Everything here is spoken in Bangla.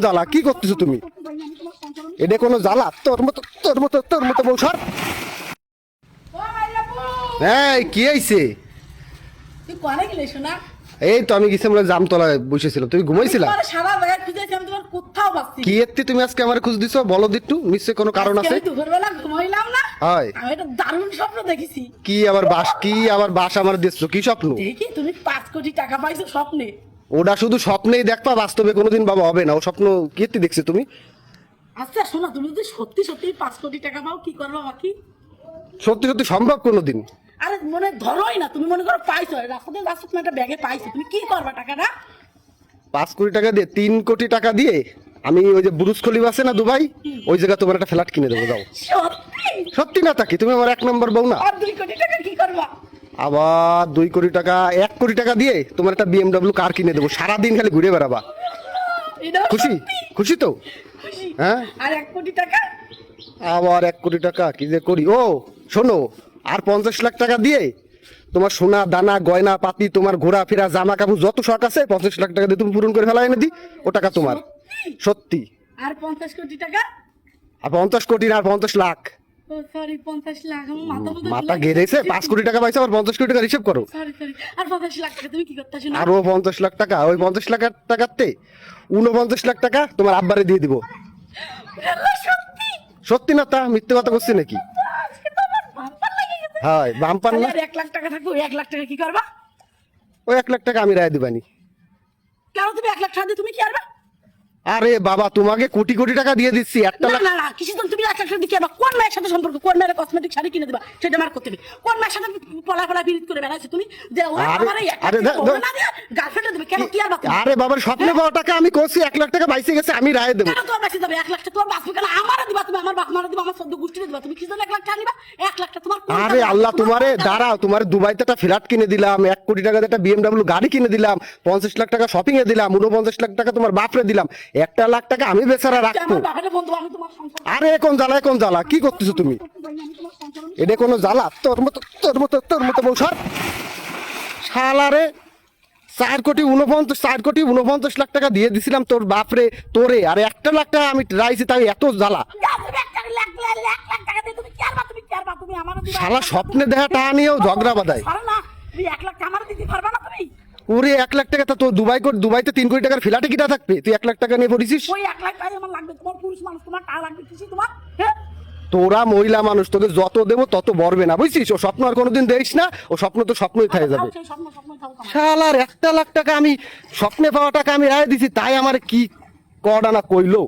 জ্বালা কি করতেছো তুমি? এটা কোনো জ্বালা? তোর মতো বউ সর। এই কি আইছে? তুই কোনে গেলে শোনা? এই তো আমি গেছিলাম জামতলায় বসেছিলাম, তুমি ঘুমাইছিলা? তোমার সারা জায়গায় খুঁজেছি আমি, তোমার কোথাও পাচ্ছি কি এত্তি তুমি আজকে আমার খোঁজ দিছো? বলো দিট্টু, নিশ্চয়ই কোনো কারণ আছে। আমি দুপুরবেলা ঘুমাইলাম না, হয় আমি একটা দারুণ স্বপ্ন দেখেছি। কি আবার বাস আমার দিচ্ছো? কি স্বপ্ন? দেখি তুমি 5 কোটি টাকা পাইছো স্বপ্নে। ওটা শুধু স্বপ্নেই দেখবা, বাস্তবে কোনোদিন বাবা হবে না। ও স্বপ্ন কি এত্তি দেখছো তুমি? আচ্ছা শোনা, তুমি যদি সত্যি সত্যি 5 কোটি টাকা পাও কি করবে বাকি? সত্যি সত্যি সম্ভব কোনোদিন? আরে মনে ধরোই না, তুমি মনে করো পাইছো, রাস্তাতে যাচ্ছ তুমি একটা ব্যাগে পাইছো, তুমি কি করবা টাকাটা? 5 কোটি টাকা দিয়ে 3 কোটি টাকা দিয়ে আমি ওই যে বুরুজ খলিফা আছে না দুবাই, ওই জায়গা তোমার একটা ফ্ল্যাট কিনে দেবো। যাও। সত্যি? সত্যি না তাকি? তুমি আমার 1 নম্বর বউ না? আর 2 কোটি টাকা কি করবা? আবার 2 কোটি টাকা, 1 কোটি টাকা দিয়ে তোমার একটা BMW কার কিনে দেবো, সারাদিন খালি ঘুরে বেড়াবা। এটা খুশি? খুশি তো? খুশি। হ্যাঁ। আর 1 কোটি টাকা? আবার 1 কোটি টাকা কি যে করি। ও শোনো, আর 50 লাখ টাকা দিয়ে তোমার সোনা দানা গয়না পাতি, তোমার ঘোরাফেরা জামা কাপড় যত শখ আছে 50 লাখ টাকা দিয়ে তুমি পূরণ করে ফেলা এনে দি। ও টাকা তোমার। সত্যি। আর 50 কোটি টাকা? আর 50 কোটি না, আর 50 লাখ। ও সরি, 50 লাখ। আমার মাথা মতো মাথা গেড়েছে। 5 কোটি টাকা পাইছে, আবার 50 কোটি টাকা হিসেব করো। Sorry sorry. আর 50 লাখ টাকা তুমি কি করতেছ না? আরো 50 লাখ টাকা, ওই 50 লাখ টাকাতে 49 লাখ টাকা তোমার আব্বারে দিয়ে দিব। আল্লাহ, সত্যি? সত্যি না তা? মিথ্যে কথা করছি নাকি? আজকে তো আমার বাম্পার লাগে গেছে। হয় বাম্পার না? আর 1 লাখ টাকা থাকবে, ওই 1 লাখ টাকা কি করবা? ওই 1 লাখ টাকা আমি রায় দিবানি। কেন তুমি 1 লাখ টাকা দিয়ে তুমি কি করবা? আরে বাবা, তোমাকে কোটি কোটি টাকা দিয়ে দিচ্ছি, 1 না লাখ। না না, কিছু তুমি 1 লাখ টাকা দিয়ে কি করবা? কোন মেয়ের সাথে সম্পর্ক? কোন মেয়ের কসমেটিক শাড়ি কিনে দিবা সেটা আমার করতে হবে। কোন মেয়ের সাথে পলা পলা বিরিত করে বেড়াইছো তুমি যে ও আমার এই 1 লাখ টাকা না দিয়ে গার্লফ্রেন্ড দেবে? কেন কি আর বাকি? আরে বাবার স্বপ্নে পাওয়া টাকা আমি করছি, 1 লাখ টাকা বাইসে গেছে, আমি রায় দেবো। কেন তোমার বাঁচে যাবে? 1 লাখ টাকা তোমার বাঁচবে কেন? আমারও দিবা তুমি, আমার বাপ মারা দিবা, আমার সদ্য গোষ্ঠীরে দিবা। তুমি কি জন্য 1 লাখ টাকা নিবা? 1 লাখ টাকা তোমার কোন আরে টাকা? আল্লাহ, তোমার তোমারে কোন টাকা? দাঁড়াও, তোমার দুবাইতে একটা ফ্ল্যাট কিনে দিলাম, 1 কোটি টাকা দিয়ে একটা BMW গাড়ি কিনে দিলাম, 50 লাখ টাকা শপিং এ দিলাম, 49 লাখ টাকা তোমার বাপরে দিলাম, 1 লাখ টাকা আমি বেচারা রাখবো। আমার বাপের বন্ধু, আমি তোমার সংসার। আরে কোন জ্বালা কি করতেছো তুমি? আমি তোমার সংসার। এটা কোনো জ্বালা? তোর মতো বউ সর। শালারে 4 কোটি 49 লাখ টাকা দিয়ে দিছিলাম তোর বাপরে তোরে, আর 1 লাখ টাকা আমি রাইছি, তাই এত জ্বালা। শালা স্বপ্নে দেখা টাকা নিয়েও ঝগড়া বাঁধায়। ওরে 1 লাখ টাকা, তা তোর দুবাইতে 3 কোটি টাকার ফ্ল্যাটে কিটা থাকবে, তুই 1 লাখ টাকা নিয়ে পড়িছিস? তোরা মহিলা মানুষ, তোকে যত দেবো তত বড়বে না, বুঝছিস? ও স্বপ্ন আর কোনোদিন দেখিস না, ও স্বপ্ন তো স্বপ্নই থেকে যাবে। শালার 1 লাখ টাকা আমি স্বপ্নে পাওয়া টাকা আমি রায় দিছি, তাই আমার কি কডা না কইলো।